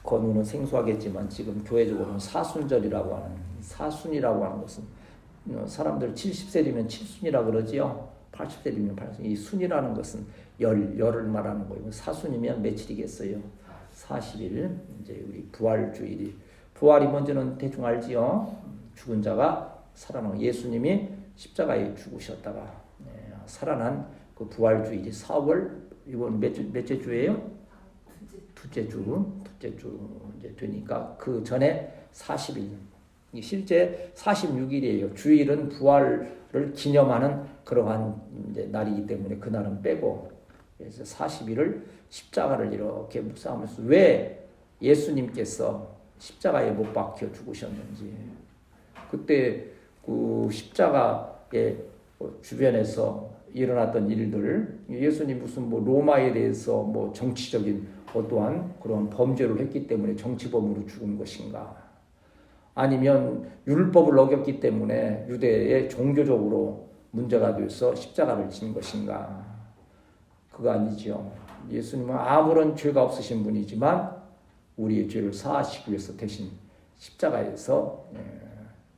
건우는 생소하겠지만 지금 교회적으로는 사순절이라고 하는, 사순이라고 하는 것은 사람들 70세 되면 칠순이라 그러지요. 80세 되면 80세. 이 순이라는 것은 열을 말하는 거예요. 사순이면 며칠이겠어요? 40일. 이제 우리 부활주일이, 부활이 뭔지는 대충 알지요. 죽은 자가 살아나고, 예수님이 십자가에 죽으셨다가 살아난 그 부활주일이 4월, 이번 몇째 주예요? 둘째 주 이제 되니까 그 전에 40일, 실제 46일이에요. 주일은 부활을 기념하는 그러한 이제 날이기 때문에 그날은 빼고, 그래서 40일을 십자가를 이렇게 묵상하면서 왜 예수님께서 십자가에 못 박혀 죽으셨는지, 그때 그 십자가의 주변에서 일어났던 일들, 예수님 무슨 뭐 로마에 대해서 뭐 정치적인 어떠한 그런 범죄를 했기 때문에 정치범으로 죽은 것인가, 아니면 율법을 어겼기 때문에 유대의 종교적으로 문제가 돼서 십자가를 진 것인가. 그거 아니죠. 예수님은 아무런 죄가 없으신 분이지만 우리의 죄를 사하시기 위해서 대신 십자가에서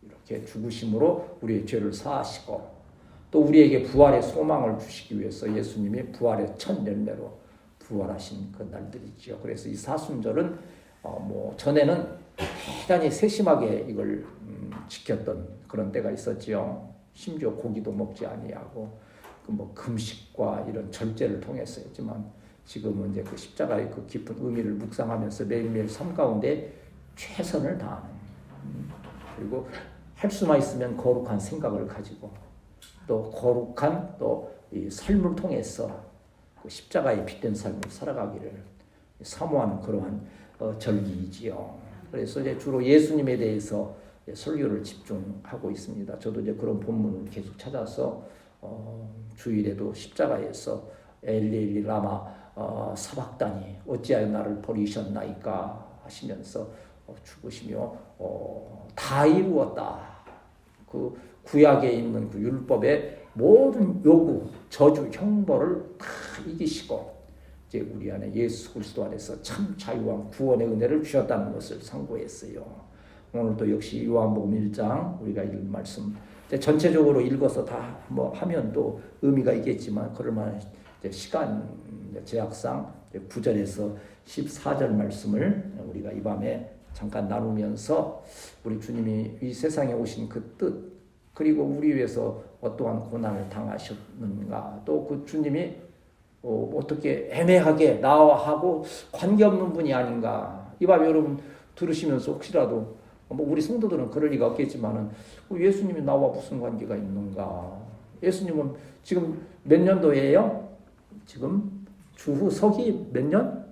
이렇게 죽으심으로 우리의 죄를 사하시고, 또 우리에게 부활의 소망을 주시기 위해서 예수님이 부활의 첫 열매로 부활하신 그 날들이죠. 그래서 이 사순절은 뭐 전에는 대단히 세심하게 이걸 지켰던 그런 때가 있었지요. 심지어 고기도 먹지 아니하고 그 뭐 금식과 이런 절제를 통해서 했지만, 지금은 이제 그 십자가의 그 깊은 의미를 묵상하면서 매일매일 삶 가운데 최선을 다하는, 그리고 할 수만 있으면 거룩한 생각을 가지고 또 거룩한 또 이 삶을 통해서 그 십자가에 빗댄 삶을 살아가기를 사모하는 그러한 절기이지요. 그래서 이제 주로 예수님에 대해서 설교를 집중하고 있습니다. 저도 이제 그런 본문을 계속 찾아서 주일에도 십자가에서 엘리 라마 사박다니 어찌하여 나를 버리셨나이까 하시면서 죽으시며 다 이루었다. 그 구약에 있는 그 율법의 모든 요구, 저주, 형벌을 다 이기시고 이제 우리 안에 예수 그리스도 안에서 참 자유와 구원의 은혜를 주셨다는 것을 상고했어요. 오늘도 역시 요한복음 1장 우리가 읽은 말씀, 전체적으로 읽어서 다 뭐 하면 또 의미가 있겠지만 그럴 만한 시간 제약상 9절에서 14절 말씀을 우리가 이 밤에 잠깐 나누면서 우리 주님이 이 세상에 오신 그 뜻, 그리고 우리 위해서 어떠한 고난을 당하셨는가, 또 그 주님이 어떻게 애매하게 나하고 관계없는 분이 아닌가. 이 밤에 여러분 들으시면서 혹시라도 뭐 우리 성도들은 그럴 리가 없겠지만은 예수님이 나와 무슨 관계가 있는가. 예수님은 지금 몇 년도예요? 지금 주후 서기 몇 년?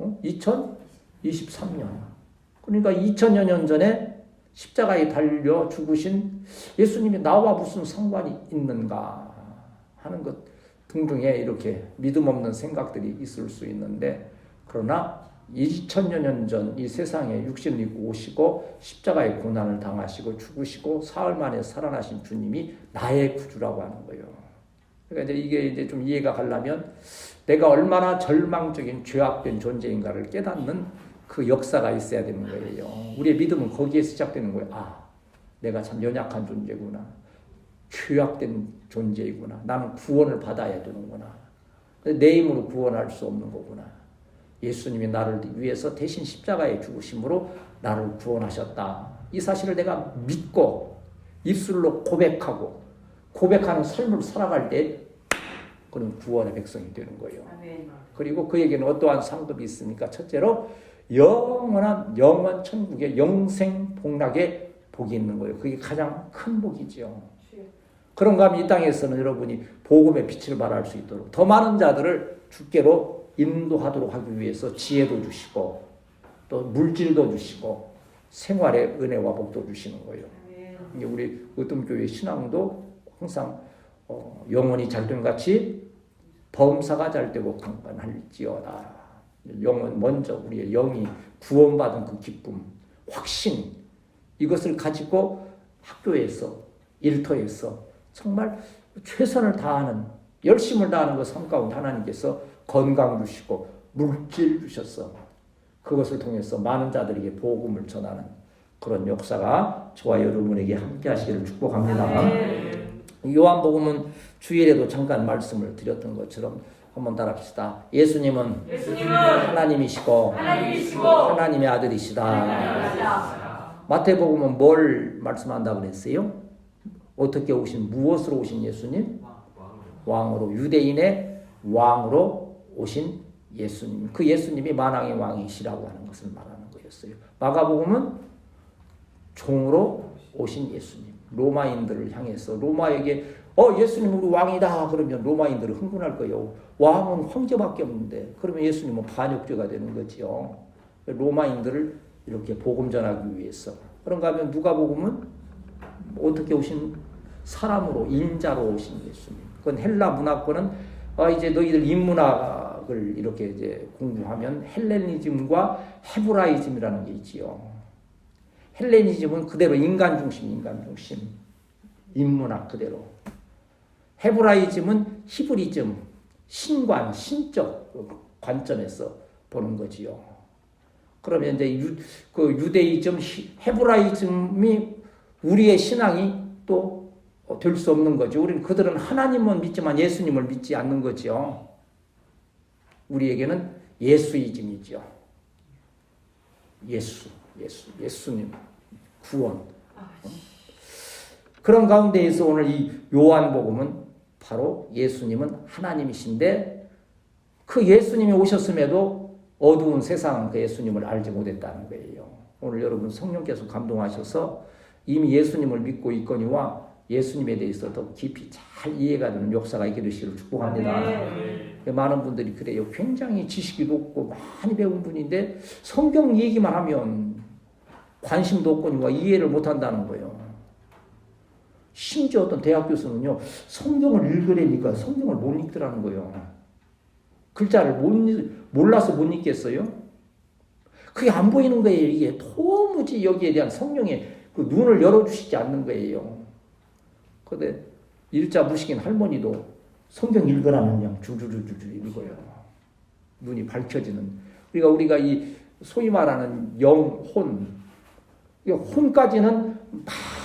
2023년. 그러니까 2000여 년 전에 십자가에 달려 죽으신 예수님이 나와 무슨 상관이 있는가 하는 것 등등에 이렇게 믿음 없는 생각들이 있을 수 있는데, 그러나 2000여 년 전 이 세상에 육신을 입고 오시고 십자가의 고난을 당하시고 죽으시고 사흘 만에 살아나신 주님이 나의 구주라고 하는 거예요. 그러니까 이게 이제 좀 이해가 가려면 내가 얼마나 절망적인 죄악된 존재인가를 깨닫는 그 역사가 있어야 되는 거예요. 우리의 믿음은 거기에 시작되는 거예요. 아, 내가 참 연약한 존재구나. 죄악된 존재이구나. 나는 구원을 받아야 되는구나. 내 힘으로 구원할 수 없는 거구나. 예수님이 나를 위해서 대신 십자가에 죽으심으로 나를 구원하셨다. 이 사실을 내가 믿고 입술로 고백하는 삶을 살아갈 때 그는 구원의 백성이 되는 거예요. 그리고 그에게는 어떠한 상급이 있습니까? 첫째로 영원한 영원 천국의 영생 복락의 복이 있는 거예요. 그게 가장 큰 복이죠. 그런가 하면 이 땅에서는 여러분이 복음의 빛을 발할 수 있도록 더 많은 자들을 주께로 인도하도록 하기 위해서 지혜도 주시고 또 물질도 주시고 생활의 은혜와 복도 주시는 거예요. 이게 우리 으뜸교회 신앙도 항상 영혼이 잘된 같이 범사가 잘되고 강건할지어다. 영은 먼저 우리의 영이 구원받은 그 기쁨, 확신, 이것을 가지고 학교에서 일터에서 정말 최선을 다하는, 열심을 다하는 그 삶 가운데 하나님께서 건강 주시고 물질 주셨어. 그것을 통해서 많은 자들에게 복음을 전하는 그런 역사가 저와 여러분에게 함께 하시기를 축복합니다. 요한복음은 주일에도 잠깐 말씀을 드렸던 것처럼 한번 따라합시다. 예수님은 하나님이시고 하나님의 아들이시다. 마태복음은 뭘 말씀한다고 그랬어요? 어떻게 오신, 무엇으로 오신 예수님? 왕으로, 유대인의 왕으로 오신 예수님. 그 예수님이 만왕의 왕이시라고 하는 것을 말하는 거였어요. 마가복음은 종으로 오신 예수님. 로마인들을 향해서 로마에게 예수님 우리 왕이다 그러면 로마인들은 흥분할 거예요. 왕은 황제밖에 없는데 그러면 예수님은 반역죄가 되는 거지요. 로마인들을 이렇게 복음 전하기 위해서. 그런가 하면 누가복음은 어떻게 오신 사람으로 인자로 오신 예수님. 그건 헬라 문화권은 이제 너희들 인문학을 이렇게 이제 공부하면 헬레니즘과 헤브라이즘이라는 게 있지요. 헬레니즘은 그대로 인간 중심. 인문학 그대로. 헤브라이즘은 히브리즘, 신관, 신적 관점에서 보는 거지요. 그러면 이제 유대이즘, 헤브라이즘이 우리의 신앙이 또 될 수 없는 거죠. 우리는 그들은 하나님은 믿지만 예수님을 믿지 않는 거죠. 우리에게는 예수이즘이죠. 예수님, 구원. 그런 가운데에서 오늘 이 요한복음은 바로 예수님은 하나님이신데 그 예수님이 오셨음에도 어두운 세상은 그 예수님을 알지 못했다는 거예요. 오늘 여러분 성령께서 감동하셔서 이미 예수님을 믿고 있거니와 예수님에 대해서 더 깊이 잘 이해가 되는 역사가 있게 되시기를 축복합니다. 많은 분들이 그래요. 굉장히 지식이 높고 많이 배운 분인데 성경 얘기만 하면 관심도 없거니와 이해를 못한다는 거예요. 심지어 어떤 대학 교수는요, 성경을 읽으려니까 성경을 못 읽더라는 거예요. 글자를 몰라서 못 읽겠어요? 그게 안 보이는 거예요. 이게 도무지 여기에 대한 성령의 그 눈을 열어주시지 않는 거예요. 근데 일자 무식인 할머니도 성경 읽으라면 그냥 주주주주 읽어요. 눈이 밝혀지는. 우리가 이 소위 말하는 영혼, 혼까지는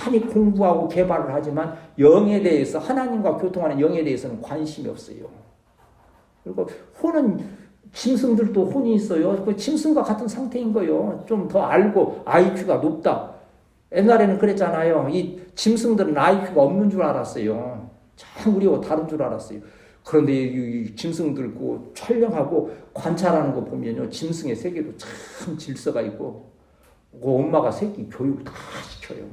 많이 공부하고 개발을 하지만 영에 대해서, 하나님과 교통하는 영에 대해서는 관심이 없어요. 그리고 혼은 짐승들도 혼이 있어요. 그 짐승과 같은 상태인 거예요. 좀 더 알고 IQ가 높다. 옛날에는 그랬잖아요. 이 짐승들은 IQ가 없는 줄 알았어요. 참 우리하고 다른 줄 알았어요. 그런데 이 짐승들 그 촬영하고 관찰하는 거 보면요, 짐승의 세계도 참 질서가 있고, 그 엄마가 새끼 교육 다 시켜요.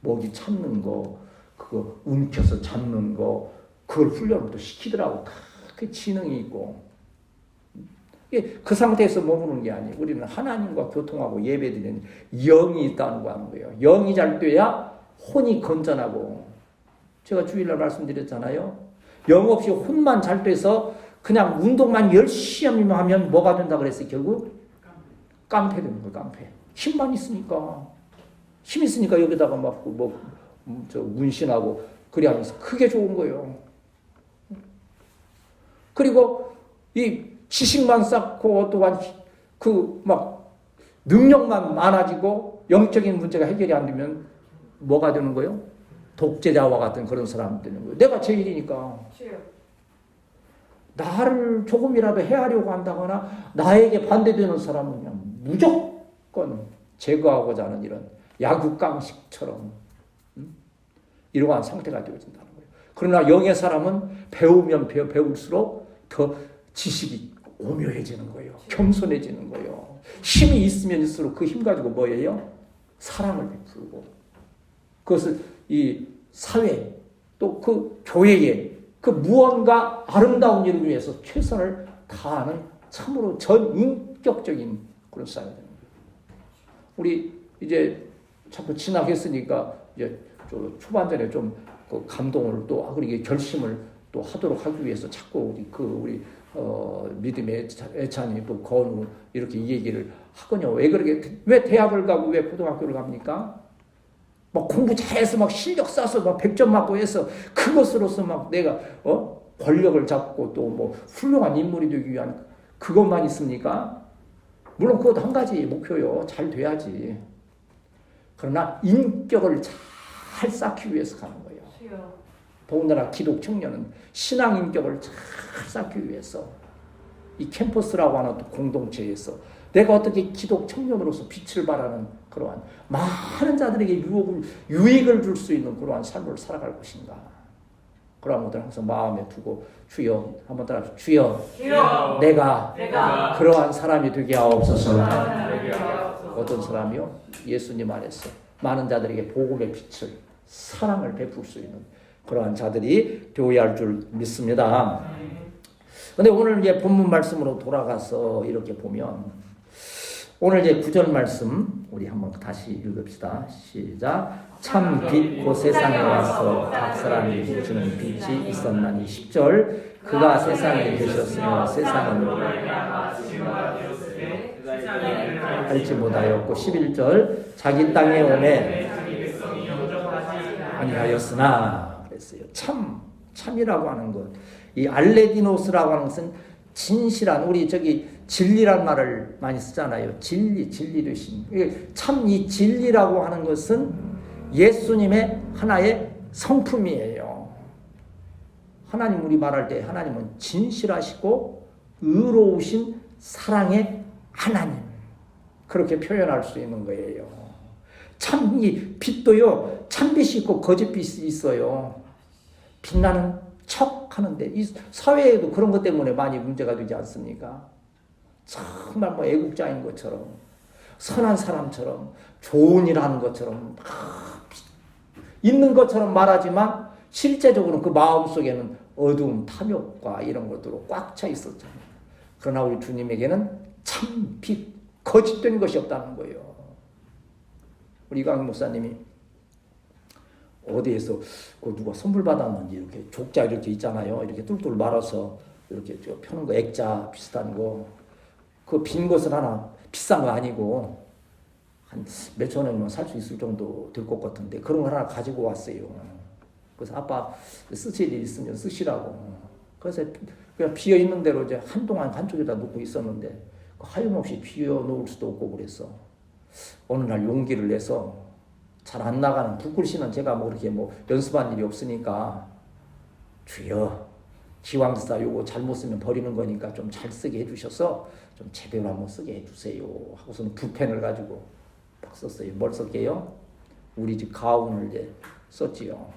먹이 찾는 거, 그거 움켜서 잡는 거, 그걸 훈련을 또 시키더라고. 다 그 지능이 있고. 그 상태에서 머무는 게 아니에요. 우리는 하나님과 교통하고 예배드리는 영이 있다는 거 하는 거예요. 영이 잘 돼야 혼이 건전하고. 제가 주일날 말씀드렸잖아요. 영 없이 혼만 잘 돼서 그냥 운동만 열심히 하면 뭐가 된다 그랬어요. 결국 깡패 되는 거예요. 깡패. 힘만 있으니까. 힘 있으니까 여기다가 막 문신하고 그래 하면서 그게 좋은 거예요. 그리고 이 지식만 쌓고 또한 그 막 능력만 많아지고 영적인 문제가 해결이 안 되면 뭐가 되는 거예요? 독재자와 같은 그런 사람 되는 거예요. 내가 제일이니까. 나를 조금이라도 해하려고 한다거나 나에게 반대되는 사람은 그냥 무조건 제거하고자 하는 이런 야구깡식처럼 이러한 상태가 되어진다는 거예요. 그러나 영의 사람은 배우면 배울수록 더 지식이 오묘해지는 거예요. 겸손해지는 거예요. 힘이 있으면 있을수록 그 힘 가지고 뭐예요? 사랑을 베풀고 그것을 이 사회 또 그 교회에 그 무언가 아름다운 일을 위해서 최선을 다하는 참으로 전인격적인 그런 사회가 되는 거예요. 우리 이제 자꾸 지나겠으니까 이제 초반전에 좀 그 감동을 또 하고 이게 결심을 또 하도록 하기 위해서 자꾸 우리 믿음의 애찬이 또 건우 이렇게 이 얘기를 하거든요. 왜 대학을 가고 왜 고등학교를 갑니까? 막 공부 잘해서 막 실력 쌓아서 막 100점 맞고 해서 그것으로서 막 내가 권력을 잡고 또 뭐 훌륭한 인물이 되기 위한 그것만 있습니까? 물론 그것도 한 가지 목표요. 잘 돼야지. 그러나 인격을 잘 쌓기 위해서 가는 거예요. 더군다나 기독 청년은 신앙 인격을 잘 쌓기 위해서 이 캠퍼스라고 하는 공동체에서 내가 어떻게 기독 청년으로서 빛을 발하는 그러한 많은 자들에게 유익을 줄 수 있는 그러한 삶을 살아갈 것인가. 그러한 것들 항상 마음에 두고 주여 한번 따라서 주여 내가 그러한 사람이 되게 하옵소서. 어떤 사람이요? 예수님 안에서 많은 자들에게 복음의 빛을 사랑을 베풀 수 있는 그러한 자들이 되어야 할 줄 믿습니다. 근데 오늘 이제 본문 말씀으로 돌아가서 이렇게 보면 오늘 이제 9절 말씀 우리 한번 다시 읽읍시다. 시작. 참 빛 곧 세상에 와서 각 사람이 비추는 빛이 있었나니 10절. 그가 세상에 계셨으며 세상은 알지 못하였고 11절. 자기 땅에 오매 아니하였으나 그랬어요. 참이라고 하는 것. 이 알레디노스라고 하는 것은 진실한 우리 진리란 말을 많이 쓰잖아요. 진리 되신. 참 이 진리라고 하는 것은 예수님의 하나의 성품이에요. 하나님 우리 말할 때 하나님은 진실하시고 의로우신 사랑의 하나님. 그렇게 표현할 수 있는 거예요. 참 이 빛도요. 참빛이 있고 거짓빛이 있어요. 빛나는 척 하는데 이 사회에도 그런 것 때문에 많이 문제가 되지 않습니까? 정말 애국자인 것처럼 선한 사람처럼 좋은 일 하는 것처럼 있는 것처럼 말하지만 실제적으로는 그 마음속에는 어두움, 탐욕과 이런 것들로 꽉 차 있었잖아요. 그러나 우리 주님에게는 참 빛, 거짓된 것이 없다는 거예요. 우리 이광희 목사님이 어디에서 누가 선물 받았는지 이렇게 족자 이렇게 있잖아요. 이렇게 뚫뚫 말아서 이렇게 펴는 거 액자 비슷한 거. 그 빈 것은 하나 비싼 거 아니고 한 몇천 원이면 살 수 있을 정도 될 것 같은데 그런 거 하나 가지고 왔어요. 그래서 아빠 쓰실 일 있으면 쓰시라고. 그래서 그냥 비어 있는 대로 이제 한동안 한쪽에다 놓고 있었는데 하염없이 비어 놓을 수도 없고 그래서 어느 날 용기를 내서 잘 안 나가는 붓글씨는 제가 그렇게 연습한 일이 없으니까 주여 기왕사 요거 잘못 쓰면 버리는 거니까 좀 잘 쓰게 해주셔서 좀 제대로 한번 쓰게 해주세요 하고서는 붓펜을 가지고 막 썼어요. 뭘 썼게요? 우리 집 가훈을 이제 썼지요.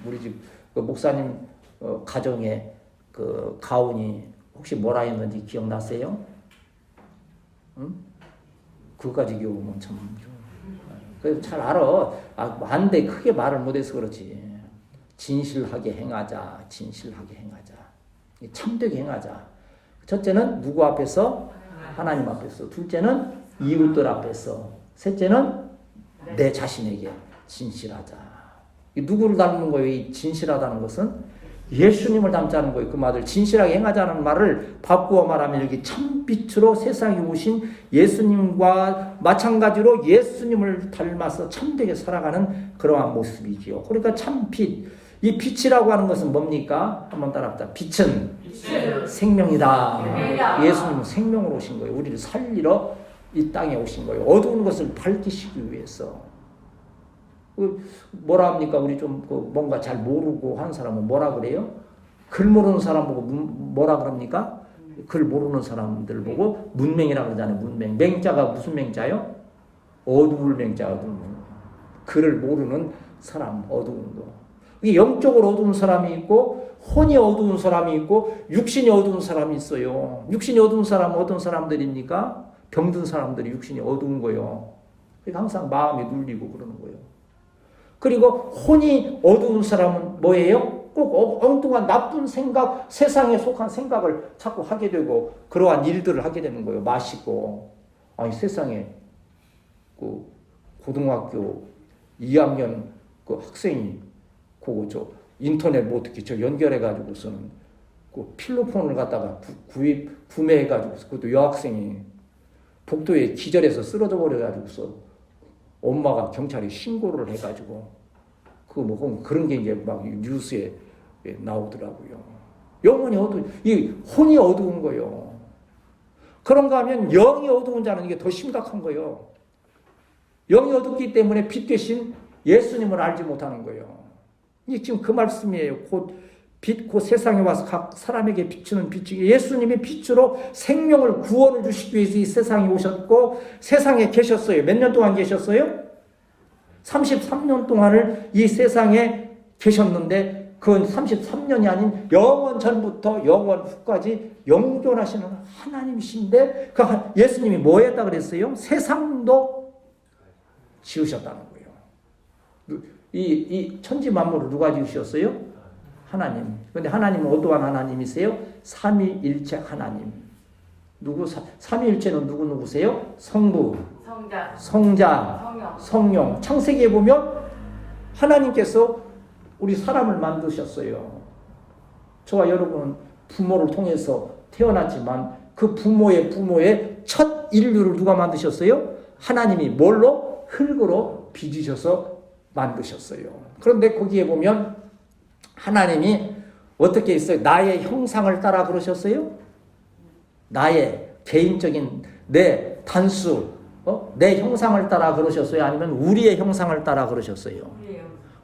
우리 집 그 목사님 가정에 그 가훈이 혹시 뭐라 했는지 기억나세요? 응? 그거까지 기억하면 참 그래서 잘 알아. 안 돼. 크게 말을 못해서 그렇지. 진실하게 행하자. 참되게 행하자. 첫째는 누구 앞에서? 하나님 앞에서. 둘째는 이웃들 앞에서. 셋째는 내 자신에게 진실하자. 누구를 닮는 거예요? 이 진실하다는 것은 예수님을 닮자는 거예요. 그 말을 진실하게 행하자는 말을 바꾸어 말하면 여기 참빛으로 세상에 오신 예수님과 마찬가지로 예수님을 닮아서 참되게 살아가는 그러한 모습이지요. 그러니까 참빛. 이 빛이라고 하는 것은 뭡니까? 한번 따라합시다. 빛은 생명이다. 예수님은 생명으로 오신 거예요. 우리를 살리러 이 땅에 오신 거예요. 어두운 것을 밝히시기 위해서. 뭐라 합니까? 우리 좀 뭔가 잘 모르고 하는 사람은 뭐라 그래요? 글 모르는 사람 보고 뭐라 그럽니까? 글 모르는 사람들 보고 문맹이라고 그러잖아요. 문맹. 맹자가 무슨 맹자요? 어두울 맹자, 어두운. 글을 모르는 사람, 어두운 거. 이게 영적으로 어두운 사람이 있고 혼이 어두운 사람이 있고 육신이 어두운 사람이 있어요. 육신이 어두운 사람은 어떤 사람들입니까? 병든 사람들이 육신이 어두운 거예요. 그러니까 항상 마음이 눌리고 그러는 거예요. 그리고 혼이 어두운 사람은 뭐예요? 꼭 엉뚱한 나쁜 생각, 세상에 속한 생각을 자꾸 하게 되고 그러한 일들을 하게 되는 거예요. 마시고. 아니 세상에 그 고등학교 2학년 그 학생이 그거 인터넷 어떻게 연결해 가지고서는 그 필로폰을 갖다가 구매해 가지고서 그것도 여학생이 복도에 기절해서 쓰러져 버려 가지고서 엄마가 경찰에 신고를 해가지고 그런 게 이제 막 뉴스에 나오더라고요. 영혼이 이 혼이 어두운 거예요. 그런가 하면 영이 어두운 자는 이게 더 심각한 거예요. 영이 어둡기 때문에 빛 대신 예수님을 알지 못하는 거예요. 이게 지금 그 말씀이에요. 곧 빛, 곧 세상에 와서 각 사람에게 비추는 빛이 예수님이 빛으로 생명을 구원을 주시기 위해서 이 세상에 오셨고 세상에 계셨어요. 몇 년 동안 계셨어요? 33년 동안을 이 세상에 계셨는데 그건 33년이 아닌 영원 전부터 영원 후까지 영존하시는 하나님이신데 그 예수님이 뭐 했다 그랬어요? 세상도 지으셨다는 거예요. 이 천지 만물을 누가 지으셨어요? 하나님. 그런데 하나님은 어떠한 하나님이세요? 삼위일체 하나님. 삼위일체는 누구세요? 성부, 성자, 성령. 창세기에 보면 하나님께서 우리 사람을 만드셨어요. 저와 여러분은 부모를 통해서 태어났지만 그 부모의 첫 인류를 누가 만드셨어요? 하나님이 뭘로? 흙으로 빚으셔서 만드셨어요. 그런데 거기에 보면 하나님이 어떻게 했어요? 나의 형상을 따라 그러셨어요? 나의 개인적인 내 단수, 내 형상을 따라 그러셨어요? 아니면 우리의 형상을 따라 그러셨어요?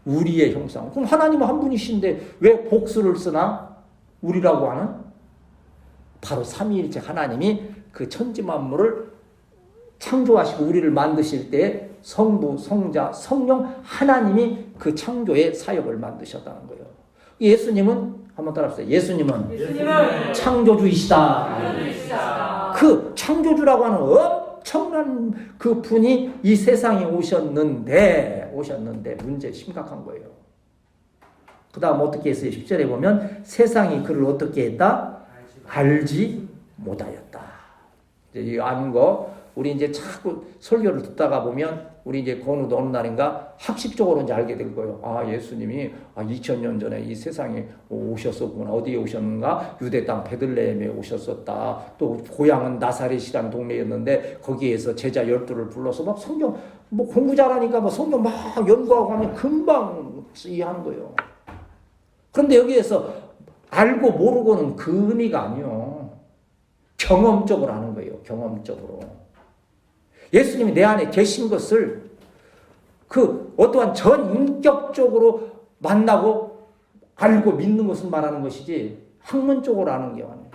우리의 형상. 그럼 하나님은 한 분이신데 왜 복수를 쓰나? 우리라고 하는 바로 삼위일체 하나님이 그 천지 만물을 창조하시고 우리를 만드실 때 성부, 성자, 성령 하나님이 그 창조의 사역을 만드셨다는 거예요. 예수님은 한번 따라합시다. 예수님은 창조주이시다. 그 창조주라고 하는 엄청난 그 분이 이 세상에 오셨는데 문제 심각한 거예요. 그 다음 어떻게 했어요? 10절에 보면 세상이 그를 어떻게 했다? 알지 못하였다. 이제 이 아는 거 우리 이제 자꾸 설교를 듣다가 보면 우리 이제 건우도 어느 날인가 학식적으로 이제 알게 된 거예요. 아, 예수님이 2000년 전에 이 세상에 오셨었구나. 어디에 오셨는가? 유대 땅 베들레헴에 오셨었다. 또 고향은 나사렛이라는 동네였는데 거기에서 제자 12를 불러서 막 성경 뭐 공부 잘하니까 뭐 성경 막 연구하고 하면 금방 이해하는 거예요. 그런데 여기에서 알고 모르고는 그 의미가 아니요. 경험적으로 하는 거예요. 경험적으로. 예수님이 내 안에 계신 것을 그 어떠한 전인격적으로 만나고 알고 믿는 것을 말하는 것이지 학문적으로 아는 게 아니에요.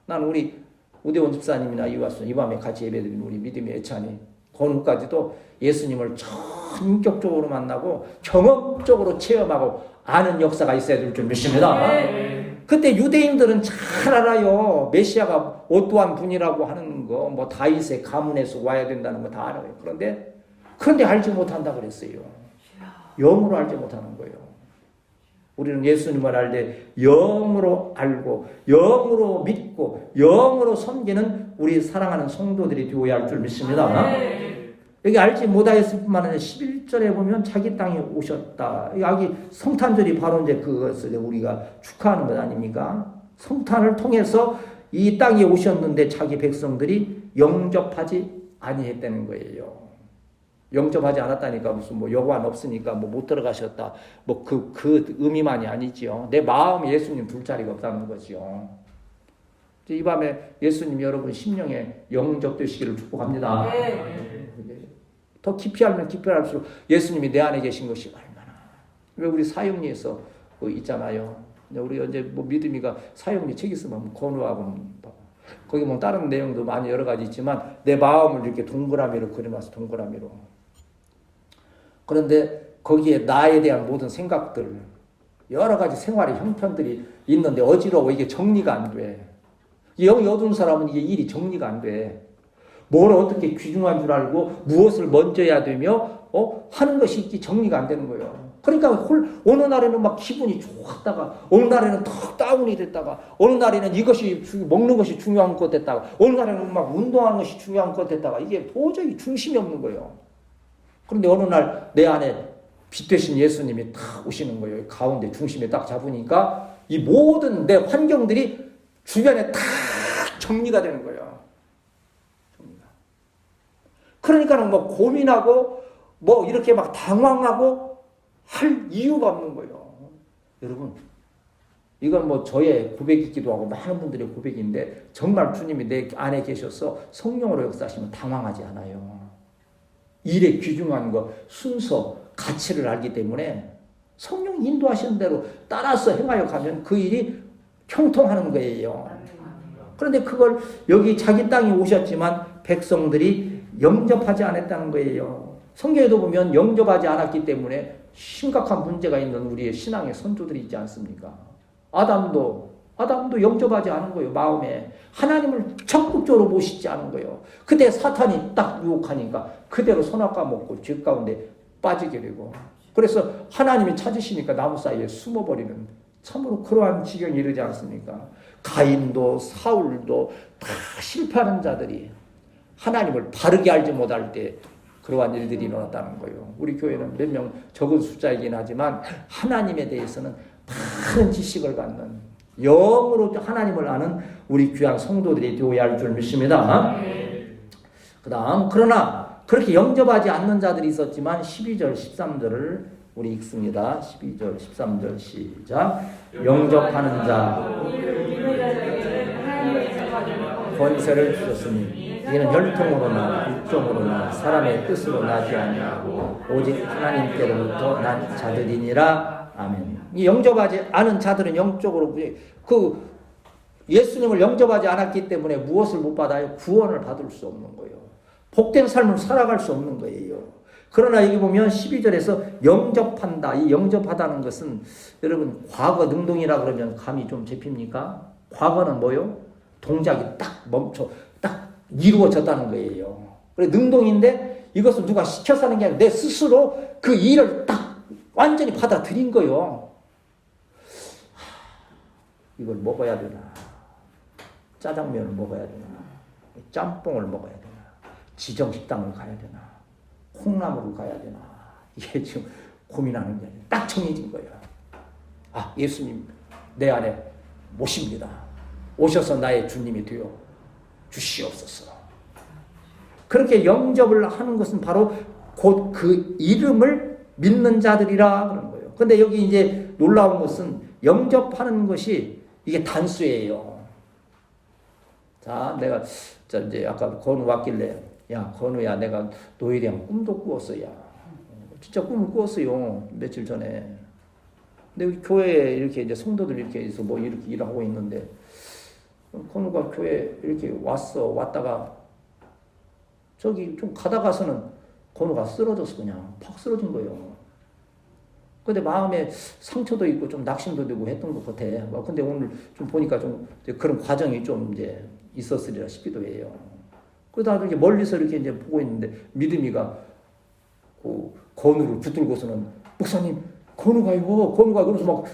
나는 우리 우대원 집사님이나 이와순 이 밤에 같이 예배드린 우리 믿음의 애찬이 건우까지도 예수님을 전인격적으로 만나고 경험적으로 체험하고 아는 역사가 있어야 될 줄 믿습니다. 그때 유대인들은 잘 알아요. 메시아가 어떠한 분이라고 하는 거, 뭐 다윗의 가문에서 와야 된다는 거 다 알아요. 그런데 알지 못한다 그랬어요. 영으로 알지 못하는 거예요. 우리는 예수님을 알 때 영으로 알고 영으로 믿고 영으로 섬기는 우리 사랑하는 성도들이 되어야 할 줄 믿습니다. 여기 알지 못하였을 뿐만 아니라 11절에 보면 자기 땅에 오셨다. 여기 성탄절이 바로 이제 그것을 우리가 축하하는 것 아닙니까? 성탄을 통해서 이 땅에 오셨는데 자기 백성들이 영접하지 아니했다는 거예요. 영접하지 않았다니까 무슨 뭐 여관 없으니까 뭐 못 들어가셨다. 뭐 그 의미만이 아니지요. 내 마음에 예수님 둘 자리가 없다는 거지요. 이 밤에 예수님 여러분 심령에 영접되시기를 축복합니다. 더 깊이 알면 깊이 알수록 예수님이 내 안에 계신 것이 얼마나. 왜 우리 사형리에서 있잖아요. 우리 이제 뭐 믿음이가 사형리 책 있으면 건우하고 거기 뭐 다른 내용도 많이 여러 가지 있지만 내 마음을 이렇게 동그라미로 그려놨어. 동그라미로. 그런데 거기에 나에 대한 모든 생각들 여러 가지 생활의 형편들이 있는데 어지러워. 이게 정리가 안 돼. 영이 어두운 사람은 이게 일이 정리가 안 돼. 뭘 어떻게 귀중한 줄 알고 무엇을 먼저 해야 되며 하는 것이 있기 정리가 안 되는 거예요. 그러니까 어느 날에는 막 기분이 좋았다가 어느 날에는 턱 다운이 됐다가 어느 날에는 이것이 먹는 것이 중요한 것 됐다가 어느 날에는 막 운동하는 것이 중요한 것 됐다가 이게 도저히 중심이 없는 거예요. 그런데 어느 날 내 안에 빛 되신 예수님이 탁 오시는 거예요. 가운데 중심에 딱 잡으니까 이 모든 내 환경들이 주변에 탁 정리가 되는 거예요. 그러니까는 뭐 고민하고 뭐 이렇게 막 당황하고 할 이유가 없는 거예요. 여러분, 이건 뭐 저의 고백이기도 하고 많은 분들의 고백인데 정말 주님이 내 안에 계셔서 성령으로 역사하시면 당황하지 않아요. 일의 귀중한 것, 순서, 가치를 알기 때문에 성령 인도하시는 대로 따라서 행하여 가면 그 일이 형통하는 거예요. 그런데 그걸 여기 자기 땅에 오셨지만 백성들이 영접하지 않았다는 거예요. 성경에도 보면 영접하지 않았기 때문에 심각한 문제가 있는 우리의 신앙의 선조들이 있지 않습니까? 아담도 영접하지 않은 거예요. 마음에 하나님을 적극적으로 모시지 않은 거예요. 그때 사탄이 딱 유혹하니까 그대로 선악과 먹고 죄 가운데 빠지게 되고, 그래서 하나님이 찾으시니까 나무 사이에 숨어버리는, 참으로 그러한 지경에 이르지 않습니까? 가인도 사울도 다 실패하는 자들이 하나님을 바르게 알지 못할 때 그러한 일들이 일어났다는 거예요. 우리 교회는 몇 명 적은 숫자이긴 하지만 하나님에 대해서는 바른 지식을 갖는, 영으로 하나님을 아는 우리 귀한 성도들이 되어야 할 줄 믿습니다. 그 다음, 그러나 그렇게 영접하지 않는 자들이 있었지만 12절 13절을 우리 읽습니다. 12절 13절 시작. 영접하는 자 권세를 주셨으니 이는 혈통으로나 육종으로나 사람의 뜻으로 나지 아니하고 오직 하나님께로부터 난 자들이니라. 아멘. 이 영접하지 않은 자들은 영적으로 예수님을 영접하지 않았기 때문에 무엇을 못 받아요? 구원을 받을 수 없는 거예요. 복된 삶을 살아갈 수 없는 거예요. 그러나 여기 보면 12절에서 영접한다. 이 영접하다는 것은 여러분 과거 능동이라 그러면 감이 좀 잡힙니까? 과거는 뭐요? 동작이 딱 멈춰, 딱 이루어졌다는 거예요. 그래 능동인데 이것을 누가 시켜서 하는 게 아니라 내 스스로 그 일을 딱 완전히 받아들인 거예요. 이걸 먹어야 되나? 짜장면을 먹어야 되나? 짬뽕을 먹어야 되나? 지정식당을 가야 되나? 콩나물을 가야 되나? 이게 지금 고민하는 게 아니라 딱 정해진 거예요. 아, 예수님 내 안에 모십니다. 오셔서 나의 주님이 되어 주시옵소서. 그렇게 영접을 하는 것은 바로 곧 그 이름을 믿는 자들이라 그런 거예요. 근데 여기 이제 놀라운 것은 영접하는 것이 이게 단수예요. 자, 내가 이제 아까 건우 왔길래, 야, 건우야, 내가 너에 대한 꿈도 꾸었어, 야. 진짜 꿈을 꾸었어요. 며칠 전에. 근데 우리 교회에 이렇게 이제 성도들 이렇게 해서 뭐 이렇게 일하고 있는데, 건우가 교회 이렇게 왔다가, 저기 좀 가다가서는 건우가 쓰러졌어, 그냥. 팍 쓰러진 거예요. 근데 마음에 상처도 있고 좀 낙심도 되고 했던 것 같아. 근데 오늘 좀 보니까 좀 그런 과정이 좀 이제 있었으리라 싶기도 해요. 그러다 이렇게 멀리서 이렇게 이제 보고 있는데 믿음이가 그 건우를 붙들고서는 목사님 건우가요. 그러면서 막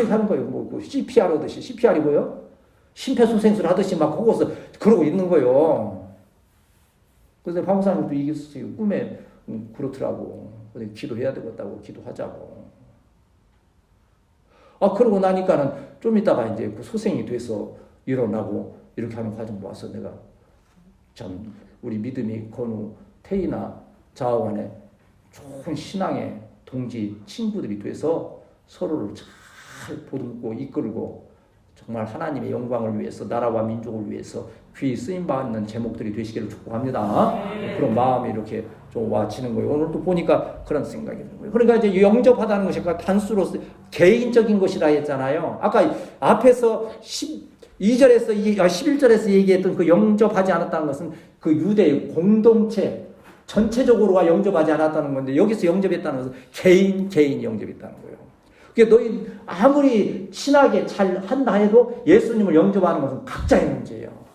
하는 거예요. 뭐 CPR 하듯이 CPR이고요. 심폐소생술 하듯이 막 거기서 그러고 있는 거예요. 그래서 방사님도 이게 꿈에 그렇더라고. 근데 기도해야 되겠다고 기도하자고. 그러고 나니까는 좀 있다가 이제 그 소생이 돼서 일어나고 이렇게 하는 과정 봐서 내가 참 우리 믿음이 건우 태희나 자아간에 좋은 신앙의 동지 친구들이 돼서 서로를 잘 보듬고 이끌고 정말 하나님의 영광을 위해서 나라와 민족을 위해서 귀히 쓰임받는 제목들이 되시기를 축복합니다. 그런 마음이 이렇게 좀 와지는 거예요. 오늘 또 보니까 그런 생각이 드는 거예요. 그러니까 이제 영접하다는 것이 단수로서 개인적인 것이라 했잖아요. 아까 앞에서 11절에서 얘기했던 그 영접하지 않았다는 것은 그 유대의 공동체 전체적으로가 영접하지 않았다는 건데 여기서 영접했다는 것은 개인이 영접했다는 거예요. 그러니까 너희 아무리 친하게 잘 한다 해도 예수님을 영접하는 것은 각자의 문제예요.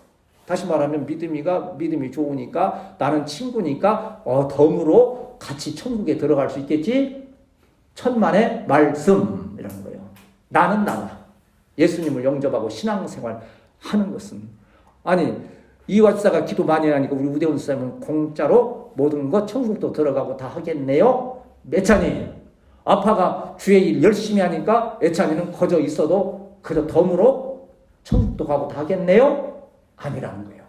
다시 말하면 믿음이 좋으니까 나는 친구니까 덤으로 같이 천국에 들어갈 수 있겠지. 천만의 말씀이라는 거예요. 나는 나다. 예수님을 영접하고 신앙생활 하는 것은 이화 지사가 기도 많이 하니까 우리 우대훈 지사님은 공짜로 모든 것 천국도 들어가고 다 하겠네요. 애찬이 아빠가 주의 일 열심히 하니까 애찬이는 거저 있어도 그저 덤으로 천국도 가고 다 하겠네요. 아니라는 거예요.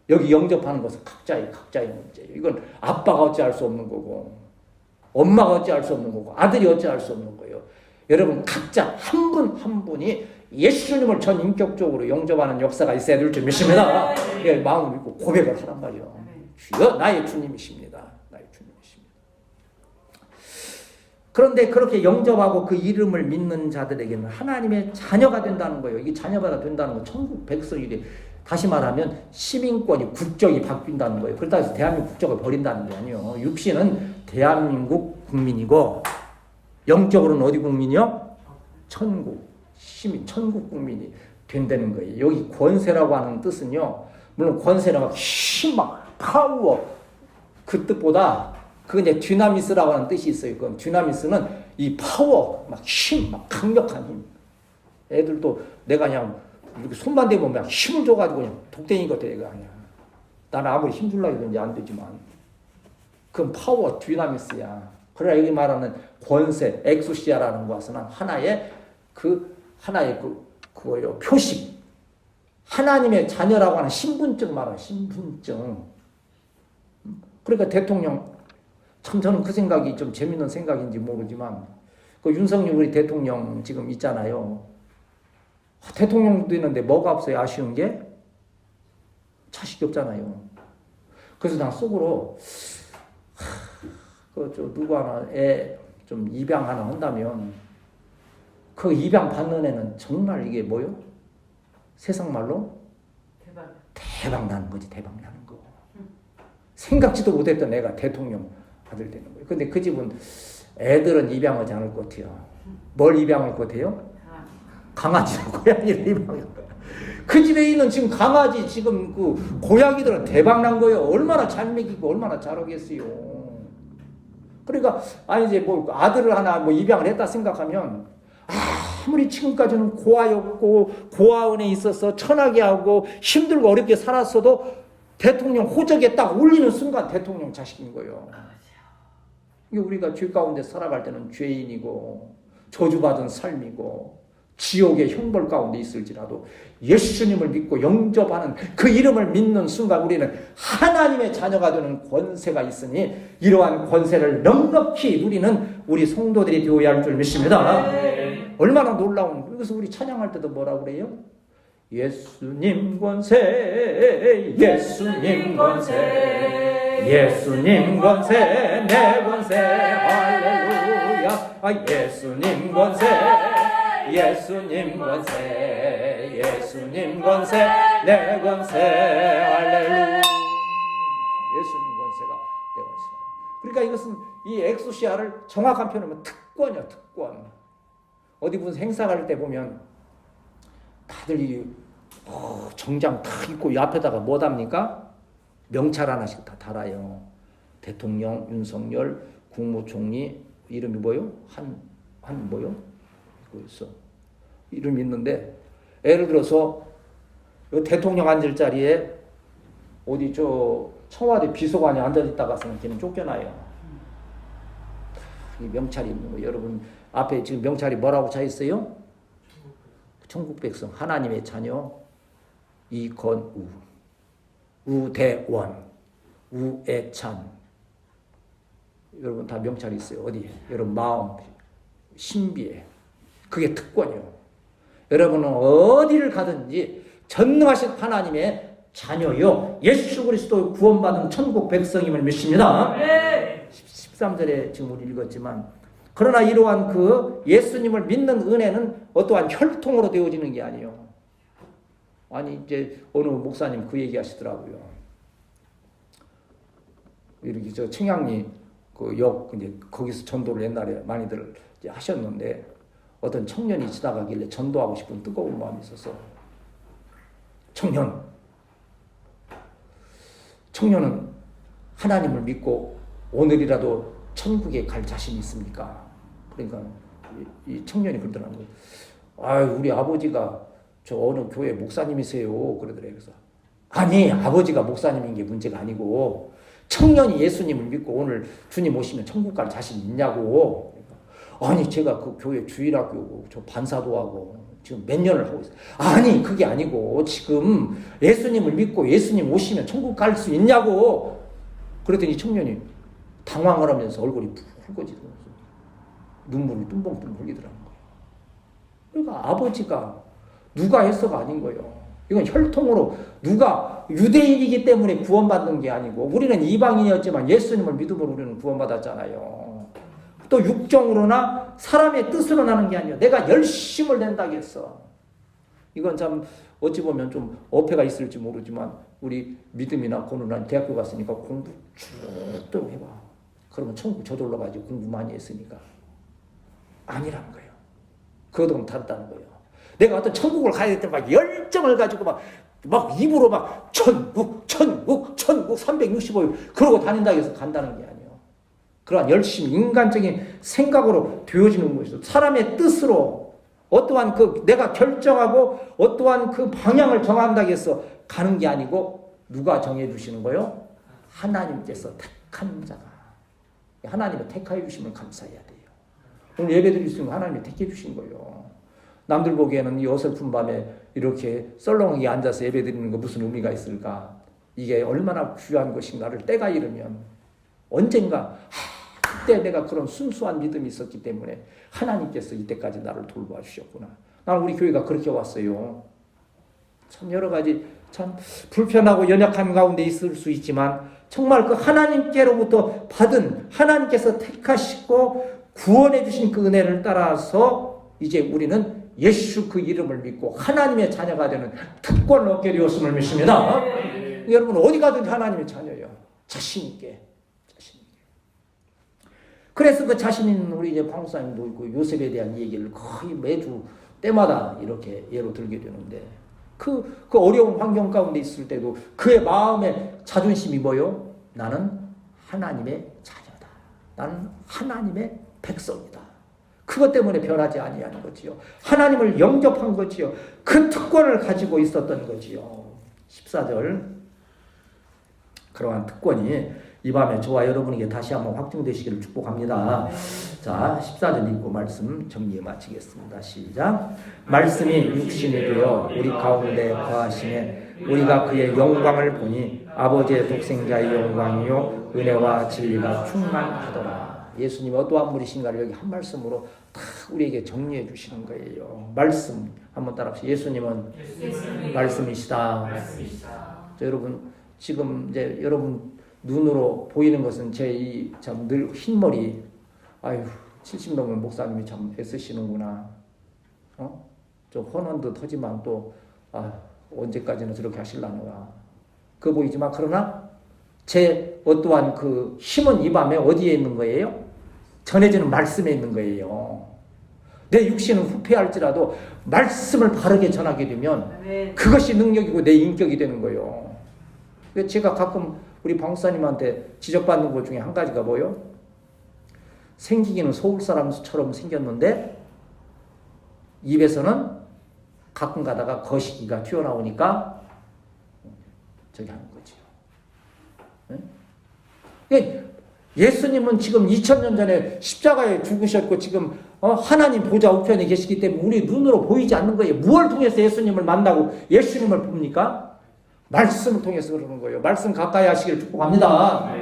여기 영접하는 것은 각자의 문제예요. 이건 아빠가 어찌할 수 없는 거고 엄마가 어찌할 수 없는 거고 아들이 어찌할 수 없는 거예요. 여러분 각자 한 분 한 분이 예수님을 전 인격적으로 영접하는 역사가 있어야 될 줄 믿습니다. 예, 마음을 믿고 고백을 하란 말이요. 주여 나의 주님이십니다. 나의 주님이십니다. 그런데 그렇게 영접하고 그 이름을 믿는 자들에게는 하나님의 자녀가 된다는 거예요. 이게 자녀가 된다는 건 천국 백성이래. 다시 말하면 시민권이 국적이 바뀐다는 거예요. 그렇다고 해서 대한민국 국적을 버린다는 게 아니에요. 육신은 대한민국 국민이고 영적으로는 어디 국민이요? 천국 시민, 천국 국민이 된다는 거예요. 여기 권세라고 하는 뜻은요. 물론 권세는 힘, 막 파워 그 뜻보다 그 이제 디나미스라고 하는 뜻이 있어요. 그 디나미스는 이 파워, 막 힘, 막 강력한 힘. 애들도 내가 그냥 이렇게 손만 대면 그냥 힘을 줘가지고 그냥 독댕이 같아 얘가 그냥. 나는 아무리 힘 줄라 해도 안 되지만 그건 파워, 디나미스야. 그러나 여기 말하는 권세, 엑소시아라는 것은 하나의 그거요 표식. 하나님의 자녀라고 하는 신분증 말하는 신분증. 그러니까 대통령 참 저는 그 생각이 좀 재밌는 생각인지 모르지만 그 윤석열 우리 대통령 지금 있잖아요. 대통령도 있는데 뭐가 없어요? 아쉬운 게 자식이 없잖아요. 그래서 난 속으로 그 누구 하나 애 좀 입양 하나 한다면 그 입양 받는 애는 정말 이게 뭐요? 세상 말로 대박 나는 거지. 대박 나는 거. 생각지도 못했던 애가 대통령 아들 되는 거예요. 근데 그 집은 애들은 입양하지 않을 것 같아요. 뭘 입양할 것 같아요? 강아지랑 고양이를 입양할 거야. 그 집에 있는 지금 강아지 지금 그 고양이들은 대박 난 거예요. 얼마나 잘 먹이고 얼마나 잘하겠어요. 그러니까 아니 이제 뭐 아들을 하나 뭐 입양을 했다 생각하면 아무리 지금까지는 고아였고 고아원에 있어서 천하게 하고 힘들고 어렵게 살았어도 대통령 호적에 딱 올리는 순간 대통령 자식인 거예요. 이게 우리가 죄 가운데 살아갈 때는 죄인이고 저주받은 삶이고 지옥의 형벌 가운데 있을지라도 예수님을 믿고 영접하는 그 이름을 믿는 순간 우리는 하나님의 자녀가 되는 권세가 있으니 이러한 권세를 넉넉히 누리는 우리 성도들이 되어야 할 줄 믿습니다. 네. 얼마나 놀라운. 그래서 우리 찬양할 때도 뭐라고 그래요? 예수님 권세 예수님 권세 예수님 권세 내 권세 할렐루야 예수님 권세 예수님 권세 예수님 권세 내 권세 할렐루야 예수님 권세가 내 권세. 그러니까 이것은 이 엑소시아를 정확한 표현하면 특권이야. 특권. 어디 무슨 행사 갈 때 보면 다들 이 정장 탁 입고 이 앞에다가 뭐 답니까? 명찰 하나씩 다 달아요. 대통령 윤석열 국무총리 이름이 뭐요? 한 뭐요? 이거 있어. 이름이 있는데 예를 들어서 대통령 앉을 자리에 어디 저 청와대 비서관이 앉아 있다가서는 걔는 쫓겨나요. 이 명찰이 있는 거 여러분 앞에 지금 명찰이 뭐라고 차 있어요? 천국 백성 하나님의 자녀 이건우 우대원 우애찬 여러분 다 명찰이 있어요. 어디? 여러분 마음 신비에 그게 특권이요. 여러분은 어디를 가든지 전능하신 하나님의 자녀요 예수 그리스도 구원받은 천국 백성임을 믿습니다. 네. 13절에 지금 우리 읽었지만 그러나 이러한 그 예수님을 믿는 은혜는 어떠한 혈통으로 되어지는 게 아니에요. 아니 이제 어느 목사님 그 얘기 하시더라고요. 이렇게 저 청량리 그 역 이제 거기서 전도를 옛날에 많이들 이제 하셨는데 어떤 청년이 지나가길래 전도하고 싶은 뜨거운 마음이 있어서 청년은 하나님을 믿고 오늘이라도 천국에 갈 자신이 있습니까? 그러니까 이 청년이 그러더라고요. 우리 아버지가 저 어느 교회 목사님이세요. 그러더래요. 그래서 아니 아버지가 목사님인 게 문제가 아니고 청년이 예수님을 믿고 오늘 주님 오시면 천국 갈 자신 있냐고. 아니 제가 그 교회 주일학교고 저 반사도 하고 지금 몇 년을 하고 있어요. 아니 그게 아니고 지금 예수님을 믿고 예수님 오시면 천국 갈 수 있냐고. 그랬더니 청년이 당황을 하면서 얼굴이 붉어지더라고요. 눈물이 뚱벙뚱벙 흘리더라고요. 그러니까 아버지가 누가 해서가 아닌 거예요. 이건 혈통으로 누가 유대인이기 때문에 구원받는 게 아니고 우리는 이방인이었지만 예수님을 믿음으로 우리는 구원받았잖아요. 또 육정으로나 사람의 뜻으로 나는 게 아니에요. 내가 열심을 낸다겠어. 이건 참 어찌 보면 좀 어폐가 있을지 모르지만 우리 믿음이나 고는난 대학교 갔으니까 공부 쭉 해봐. 그러면 천국 저절로 가지고 공부 많이 했으니까. 아니라는 거예요. 그것도 다르다는 거예요. 내가 어떤 천국을 가야 될 때 막 열정을 가지고 막 입으로 막 천국 365일 그러고 다닌다고 해서 간다는 게 아니에요. 그러한 열심, 인간적인 생각으로 되어지는 것이죠. 사람의 뜻으로 어떠한 내가 결정하고 어떠한 그 방향을 정한다고 해서 가는 게 아니고 누가 정해주시는 거예요? 하나님께서 택한 자가. 하나님의 택하여 주심을 감사해야 돼요. 오늘 예배 드릴 수 있는 하나님이 택해 주신 거예요. 남들 보기에는 이 어설픈 밤에 이렇게 썰렁하게 앉아서 예배 드리는 거 무슨 의미가 있을까? 이게 얼마나 귀한 것인가를 때가 이르면 언젠가 그때 내가 그런 순수한 믿음이 있었기 때문에 하나님께서 이때까지 나를 돌보아 주셨구나. 나는 우리 교회가 그렇게 왔어요. 참 여러 가지 참 불편하고 연약한 가운데 있을 수 있지만 정말 그 하나님께로부터 받은 하나님께서 택하시고 구원해 주신 그 은혜를 따라서 이제 우리는 예수 그 이름을 믿고 하나님의 자녀가 되는 특권을 얻게 되었음을 믿습니다. 여러분 어디 가든지 하나님의 자녀예요. 자신 있게. 그래서 그 자신 있는 우리 이제 방사님도 있고 요셉에 대한 얘기를 거의 매주 때마다 이렇게 예로 들게 되는데 그 어려운 환경 가운데 있을 때도 그의 마음의 자존심이 뭐요? 나는 하나님의 자녀다. 나는 하나님의 백성이다. 그것 때문에 변하지 아니하는 거지요. 하나님을 영접한 거지요. 그 특권을 가지고 있었던 거지요. 14절 그러한 특권이 이 밤에 저와 여러분에게 다시 한번 확증되시기를 축복합니다. 자, 14절 읽고 말씀 정리해 마치겠습니다. 시작. 말씀이 육신이 되어 우리 가운데 거하시매 우리가 그의 영광을 보니 아버지의 독생자의 영광이요 은혜와 진리가 충만하더라. 예수님이 어떠한 분이신가를 여기 한 말씀으로 다 우리에게 정리해 주시는 거예요. 말씀 한번 따라합시다. 예수님은 말씀이시다. 자, 여러분 지금 이제 여러분 눈으로 보이는 것은 제 이 참 늘 흰머리, 아유 70 넘은 목사님이 참 애쓰시는구나. 좀 헌한 듯 하지만 또 언제까지나 저렇게 하실라는가. 그거 보이지만 그러나 제 어떠한 그 힘은 이 밤에 어디에 있는 거예요? 전해지는 말씀에 있는 거예요. 내 육신은 후패할지라도 말씀을 바르게 전하게 되면 그것이 능력이고 내 인격이 되는 거예요. 제가 가끔 우리 방사님한테 지적받는 것 중에 한 가지가 뭐예요? 생기기는 서울 사람처럼 생겼는데 입에서는 가끔 가다가 거시기가 튀어나오니까 저기 하는 거지요. 네? 예수님은 지금 2000년 전에 십자가에 죽으셨고 지금 하나님 보좌 우편에 계시기 때문에 우리 눈으로 보이지 않는 거예요. 무엇을 통해서 예수님을 만나고 예수님을 봅니까? 말씀을 통해서 그러는 거예요. 말씀 가까이 하시기를 축복합니다.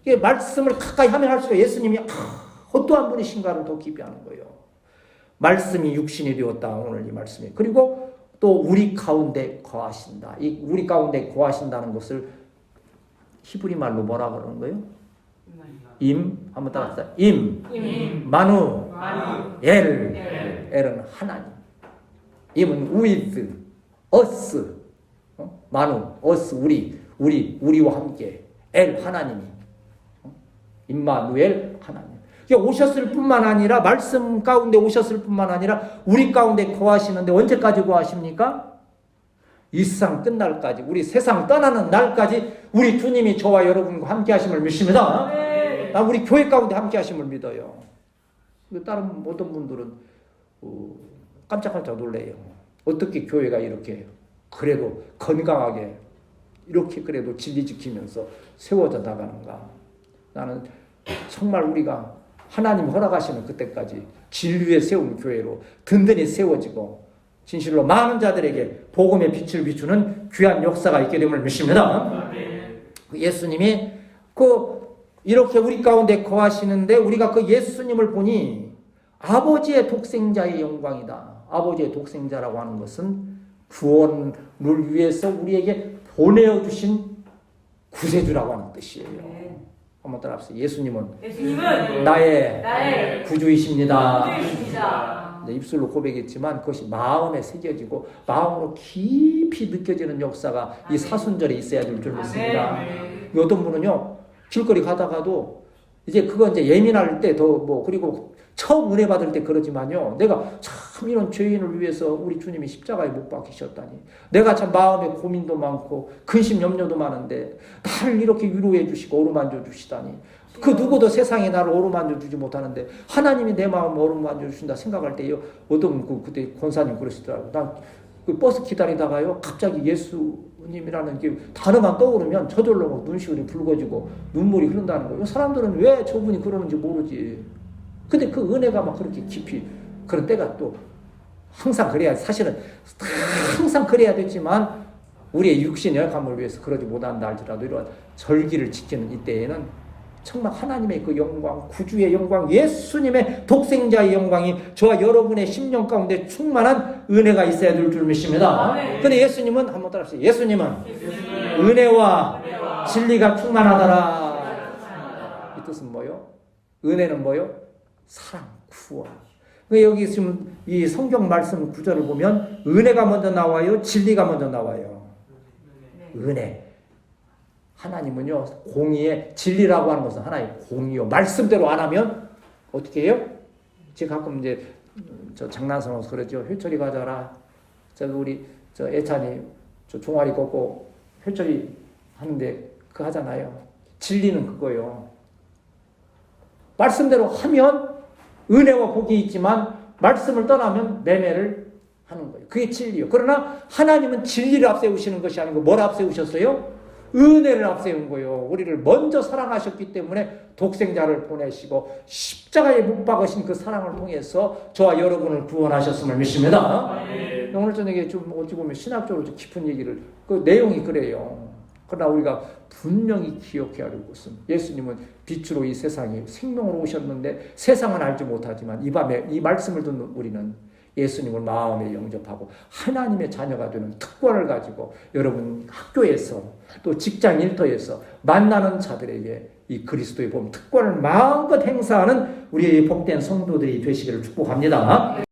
이게 말씀을 가까이 하면 할수록 예수님이 어떠한 분이신가를 더 깊이 하는 거예요. 말씀이 육신이 되었다. 오늘 이 말씀이. 그리고 또 우리 가운데 거하신다. 이 우리 가운데 거하신다는 것을 히브리 말로 뭐라 그러는 거예요? 한번 따라합시다. 마누, 엘은 하나님. 임은 with, us, 마누, us, 우리와 함께, 엘 하나님이, 임마누엘 하나님. 오셨을 뿐만 아니라 말씀 가운데 오셨을 뿐만 아니라 우리 가운데 거하시는데 언제까지 거하십니까? 이 세상 끝날까지, 우리 세상 떠나는 날까지 우리 주님이 저와 여러분과 함께 하심을 믿습니다. 나 우리 교회 가운데 함께 하심을 믿어요. 다른 어떤 분들은 깜짝깜짝 놀래요. 어떻게 교회가 이렇게 그래도 건강하게 이렇게 그래도 진리 지키면서 세워져 나가는가. 나는 정말 우리가 하나님 허락하시는 그때까지 진리에 세운 교회로 든든히 세워지고 진실로 많은 자들에게 복음의 빛을 비추는 귀한 역사가 있게 됨을 믿습니다. 예수님이 이렇게 우리 가운데 거하시는데 우리가 그 예수님을 보니 아버지의 독생자의 영광이다. 아버지의 독생자라고 하는 것은 구원을 위해서 우리에게 보내어주신 구세주라고 하는 뜻이에요. 한번 따라합시다. 예수님은 나의 구주이십니다. 입술로 고백했지만 그것이 마음에 새겨지고 마음으로 깊이 느껴지는 역사가 이 사순절에 있어야 될 줄 믿습니다. 어떤 분은요, 길거리 가다가도 이제 그거 이제 예민할 때 더 뭐, 그리고 처음 은혜 받을 때 그러지만요, 내가 참 이런 죄인을 위해서 우리 주님이 십자가에 못 박히셨다니, 내가 참 마음에 고민도 많고 근심 염려도 많은데 나를 이렇게 위로해 주시고 어루만져 주시다니, 그 누구도 세상에 나를 어루만져 주지 못하는데 하나님이 내 마음을 어루만져 주신다 생각할 때요, 어떤 그때 권사님 그러시더라고요. 난 그 버스 기다리다가요, 갑자기 예수님이라는 게 단어만 떠오르면 저절로 눈시울이 붉어지고 눈물이 흐른다는 거예요. 사람들은 왜 저분이 그러는지 모르지. 근데 그 은혜가 막 그렇게 깊이, 그런 때가 또 항상 그래야, 사실은 항상 그래야 되지만 우리의 육신의 열감을 위해서 그러지 못한다 할지라도 이런 절기를 지키는 이때에는 정말 하나님의 그 영광, 구주의 영광, 예수님의 독생자의 영광이 저와 여러분의 심령 가운데 충만한 은혜가 있어야 될 줄 믿습니다. 근데 예수님은, 한번 따라합시다. 예수님은 은혜와 진리가 충만하더라. 이 뜻은 뭐요? 은혜는 뭐요? 사랑, 구원. 여기 지금 이 성경 말씀 구절을 보면 은혜가 먼저 나와요? 진리가 먼저 나와요? 은혜. 하나님은요, 공의의 진리라고 하는 것은 하나의 공의요. 말씀대로 안 하면 어떻게 해요? 제가 가끔 이제 저 장난삼아서 그러죠. 회초리 가져라. 우리 애찬이 종아리 걷고 회초리 하는데 그거 하잖아요. 진리는 그거예요. 말씀대로 하면 은혜와 복이 있지만 말씀을 떠나면 매매를 하는 거예요. 그게 진리예요. 그러나 하나님은 진리를 앞세우시는 것이 아니고 뭘 앞세우셨어요? 은혜를 앞세운 거예요. 우리를 먼저 사랑하셨기 때문에 독생자를 보내시고 십자가에 못 박으신 그 사랑을 통해서 저와 여러분을 구원하셨음을 믿습니다. 오늘 저녁에 좀 어찌 보면 신학적으로 좀 깊은 얘기를, 그 내용이 그래요. 그러나 우리가 분명히 기억해야 할 것은 예수님은 빛으로 이 세상에 생명으로 오셨는데 세상은 알지 못하지만 이 밤에 이 말씀을 듣는 우리는 예수님을 마음에 영접하고 하나님의 자녀가 되는 특권을 가지고 여러분 학교에서 또 직장 일터에서 만나는 자들에게 이 그리스도의 복 특권을 마음껏 행사하는 우리의 복된 성도들이 되시기를 축복합니다.